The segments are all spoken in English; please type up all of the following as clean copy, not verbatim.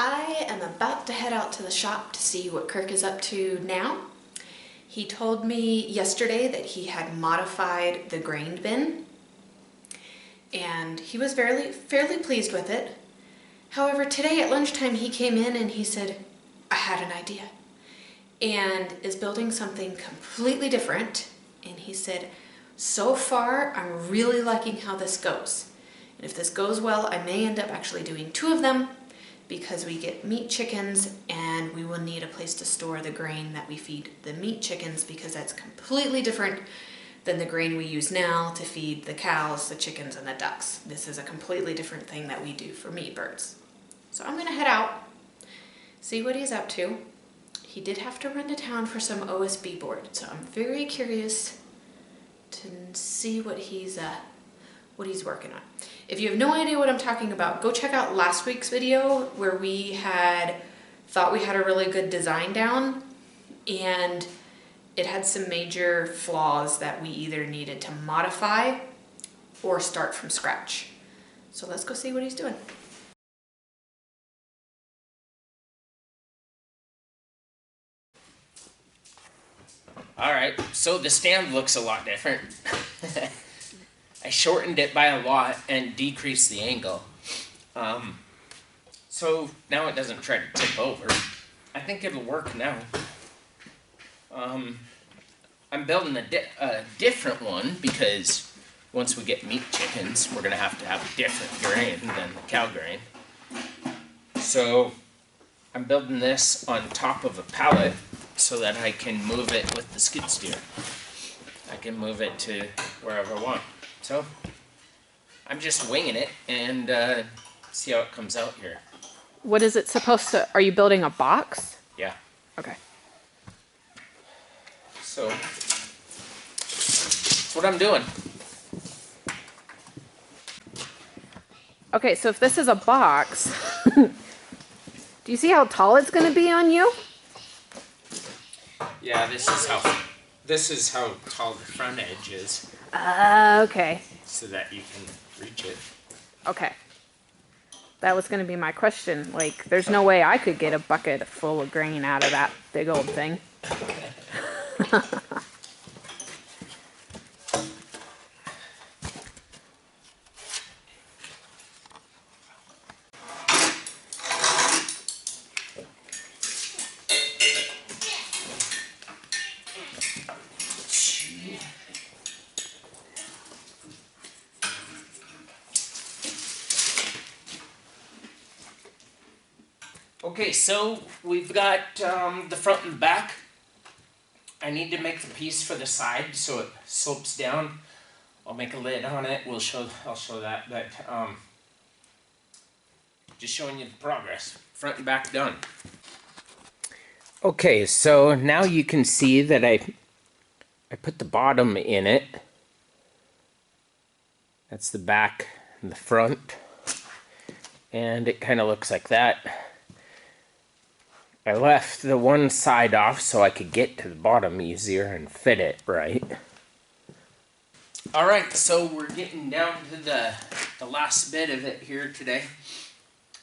I am about to head out to the shop to see what Kirk is up to now. He told me yesterday that he had modified the grain bin and he was fairly pleased with it. However, today at lunchtime he came in and he said, I had an idea, and is building something completely different. And he said, so far I'm really liking how this goes. And if this goes well, I may end up actually doing 2 of them, because we get meat chickens and we will need a place to store the grain that we feed the meat chickens, because that's completely different than the grain we use now to feed the cows, the chickens, and the ducks. This is a completely different thing that we do for meat birds. So I'm gonna head out, see what he's up to. He did have to run to town for some OSB board, so I'm very curious to see what he's working on. If you have no idea what I'm talking about, go check out last week's video where we thought we had a really good design down, and it had some major flaws that we either needed to modify or start from scratch. So let's go see what he's doing. All right, so the stand looks a lot different. I shortened it by a lot and decreased the angle. So now it doesn't try to tip over. I think it'll work now. I'm building a different one because once we get meat chickens, we're gonna have to have a different grain than the cow grain. So I'm building this on top of a pallet so that I can move it with the skid steer. I can move it to wherever I want. So I'm just winging it and see how it comes out here. What is it supposed to, are you building a box? Yeah. Okay. So that's what I'm doing. Okay, so if this is a box, do you see how tall it's going to be on you? Yeah, this is how tall the front edge is. Okay. So that you can reach it. Okay. That was going to be my question. Like, there's no way I could get a bucket full of grain out of that big old thing. Okay, so we've got the front and back. I need to make the piece for the side so it slopes down. I'll make a lid on it. I'll show that, but just showing you the progress. Front and back done. Okay, so now you can see that I put the bottom in it. That's the back and the front. And it kind of looks like that. I left the one side off so I could get to the bottom easier and fit it right. Alright, so we're getting down to the last bit of it here today.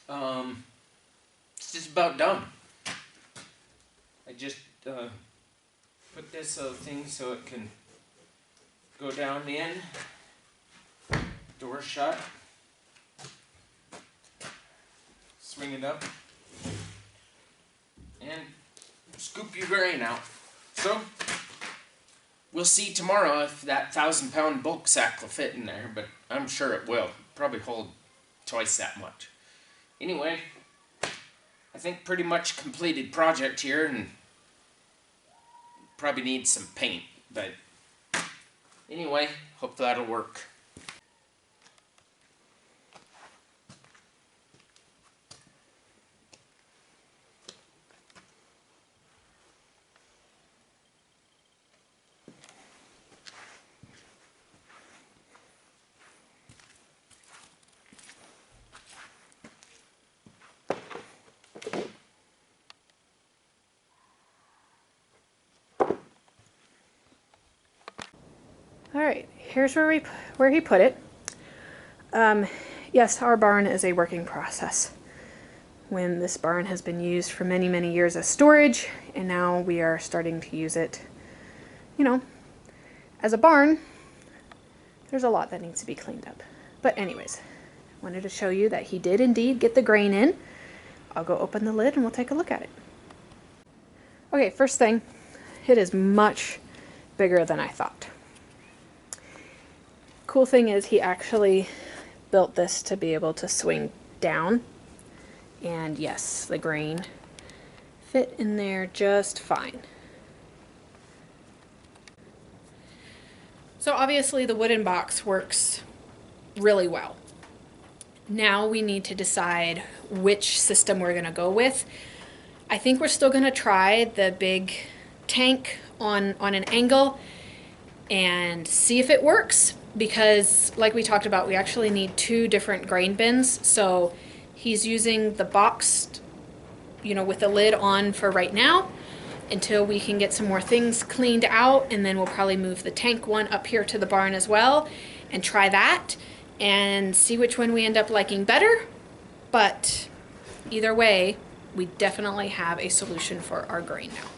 It's just about done. I just put this thing so it can go down in, door shut, swing it up, and scoop your grain out. So, we'll see tomorrow if that 1,000-pound bulk sack will fit in there, but I'm sure it will. Probably hold twice that much. Anyway, I think pretty much completed project here, and probably need some paint, but anyway, hope that'll work. All right, here's where he put it. Yes, our barn is a working process. when this barn has been used for many, many years as storage, and now we are starting to use it, you know, as a barn. There's a lot that needs to be cleaned up. But anyways, wanted to show you that he did indeed get the grain in. I'll go open the lid and we'll take a look at it. Okay, first thing, it is much bigger than I thought. Cool thing is he actually built this to be able to swing down. And yes, the grain fit in there just fine. So obviously the wooden box works really well. Now we need to decide which system we're going to go with. I think we're still going to try the big tank on an angle and see if it works, because like we talked about, we actually need 2 different grain bins. So he's using the box, you know, with the lid on for right now until we can get some more things cleaned out, and then we'll probably move the tank one up here to the barn as well and try that and see which one we end up liking better. But either way, we definitely have a solution for our grain now.